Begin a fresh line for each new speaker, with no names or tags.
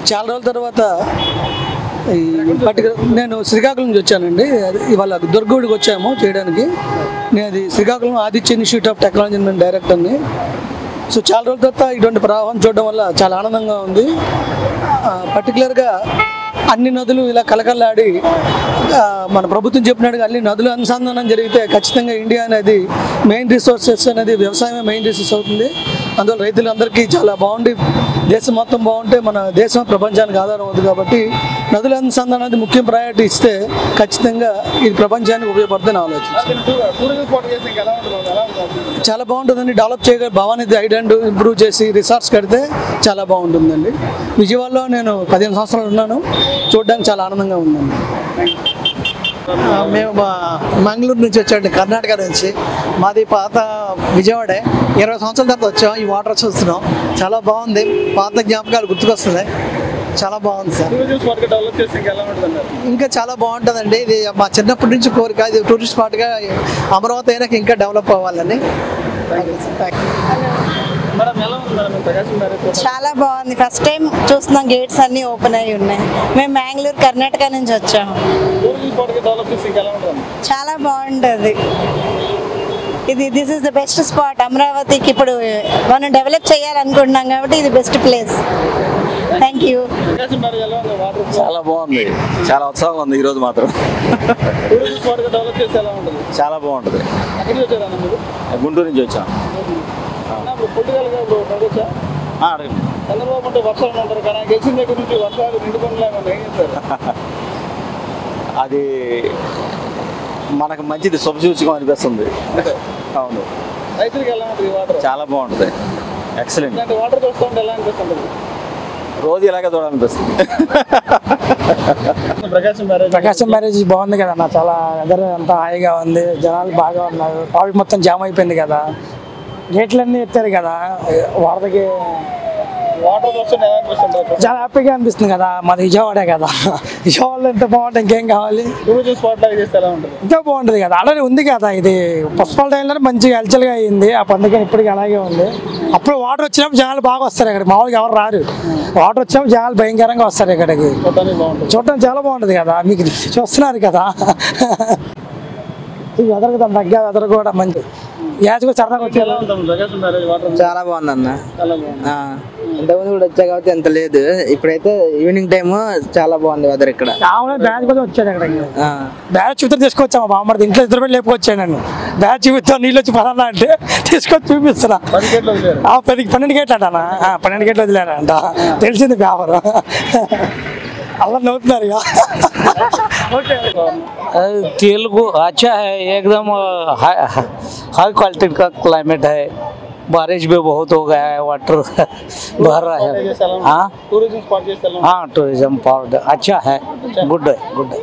చాలా రోజుల తర్వాత నేను శ్రీకాకుళం నుంచి వచ్చానండి. ఇవాళ దుర్గగుడికి వచ్చాము చేయడానికి. నేను అది Srikakulam Aditya institute of technology నేను డైరెక్టర్ని. సో చాలా రోజుల తర్వాత ఇటువంటి ప్రవాహం చూడడం వల్ల చాలా ఆనందంగా ఉంది. పర్టికులర్గా అన్ని నదులు ఇలా కలకల్లాడి మన ప్రభుత్వం చెప్పినట్టుగా అన్ని నదులు అనుసంధానం జరిగితే ఖచ్చితంగా ఇండియా అనేది మెయిన్ రిసోర్సెస్ అనేది వ్యవసాయమే మెయిన్ రిసోర్స్ అవుతుంది. అందువల్ల రైతులందరికీ చాలా బాగుండి దేశం మొత్తం బాగుంటే మన దేశం ప్రపంచానికి ఆధారం అవుతుంది. కాబట్టి నదుల అనుసంధానం అనేది ముఖ్యం ప్రయారిటీ ఇస్తే ఖచ్చితంగా ఇది ప్రపంచానికి ఉపయోగపడుతుందని ఆలోచన. చాలా బాగుంటుందండి. డెవలప్ చేయగల భవానీ ఐలాండ్ ఇంప్రూవ్ చేసి రిసార్ట్స్ కడితే చాలా బాగుంటుందండి. విజయవాడలో నేను 15 సంవత్సరాలు ఉన్నాను. చూడడానికి చాలా ఆనందంగా ఉందండి.
మేము మంగళూరు నుంచి వచ్చాండి, కర్ణాటక నుంచి. మాది పాత విజయవాడే. 20 సంవత్సరాల తర్వాత వచ్చాం. ఈ వాటర్ చూస్తున్నాం, చాలా బాగుంది. పాత జ్ఞాపకాలు గుర్తుకొస్తున్నాయి. చాలా బాగుంది సార్. ఇంకా చాలా బాగుంటుందండి. ఇది మా చిన్నప్పటి నుంచి కోరిక. ఇది టూరిస్ట్ స్పాట్గా అమరావతి అయినాక ఇంకా డెవలప్ అవ్వాలని.
చాలా బాగుంది. ఫస్ట్ టైం చూస్తున్నాం. గేట్స్ అన్ని ఓపెన్ అయ్యి ఉన్నాయి. మేము బెంగళూరు కర్ణాటక నుంచి వచ్చాము. చాలా బాగుంటుంది. This is the best spot. అమరావతికి ఇప్పుడు మనం డెవలప్ చేయాలనుకుంటున్నాం కాబట్టి ఇది బెస్ట్ ప్లేస్. Thank you.
చాలా బాగుంది. చాలా ఉత్సాహంగా ఉంది ఈరోజు మాత్రం. చాలా బాగుంటుంది. గుంటూరు నుంచి వచ్చాం. అది మనకు మంచిది, శుభసూచకం అనిపిస్తుంది. అవును, చాలా బాగుంటుంది. ఎక్సలెంట్. రోజు ఇలాగే చూడాలనిపిస్తుంది.
ప్రకాశం బ్యారేజ్ బాగుంది కదన్న. చాలా వెదర్ అంతా హాయిగా ఉంది. జనాలు బాగా ఉన్నారు. ట్రాఫిక్ మొత్తం జామ్ అయిపోయింది కదా. గేట్లన్నీ ఎత్తారు కదా. వరదకి చాలా హ్యాపీగా అనిపిస్తుంది కదా. మాది విజయవాడే కదా. విజయవాడలో ఎంత బాగుంటుంది, ఇంకేం కావాలి. ఇంకా బాగుంటుంది కదా. ఆల్రెడీ ఉంది కదా. ఇది పుష్పాల టైంలో మంచిగా హల్చల్గా అయ్యింది. ఆ పండుగ ఇప్పటికీ అలాగే ఉంది. అప్పుడు వాటర్ వచ్చినప్పుడు జనాలు బాగా వస్తారు ఇక్కడ. మామూలుగా ఎవరు రారు. వాటర్ వచ్చినప్పుడు జనాలు భయంకరంగా వస్తారు ఇక్కడికి. చూడటం చాలా బాగుంటుంది కదా. మీకు చూస్తున్నారు కదా. వెదర్ కదా, తగ్గ వెదర్ కూడా మంచి. గ్యాస్ కూడా సరదాగా వచ్చారు.
చాలా బాగుంది అన్న. ఇంతకుముందు కూడా వచ్చా కాబట్టి ఎంత లేదు. ఇప్పుడైతే ఈవినింగ్ టైమ్ చాలా బాగుంది వెదర్ ఇక్కడ.
బ్యాచ్ కూడా వచ్చాడు ఇక్కడ. బ్యాచ్ చూపితే తీసుకొచ్చాము. బామ్మడి ఇంట్లో ఇద్దరు పెట్టి లేపుకొచ్చాను నన్ను. బ్యాచ్ చూపిస్తాను, నీళ్ళు వచ్చి పదాలా అంటే తీసుకొచ్చి చూపిస్తున్నా. 12 గేట్లు అంటానా. 12 గేట్లు వదిలేనంట. తెలిసింది వ్యాపారం. అలా నవ్వుతున్నారు ఇక.
तेलुगु अच्छा है, एकदम हाई क्वालिटी का क्लाइमेट है. बारिश भी बहुत हो गया है, वाटर भर रहा है. हाँ, टूरिज्म स्पॉट अच्छा है. गुड है, गुड है.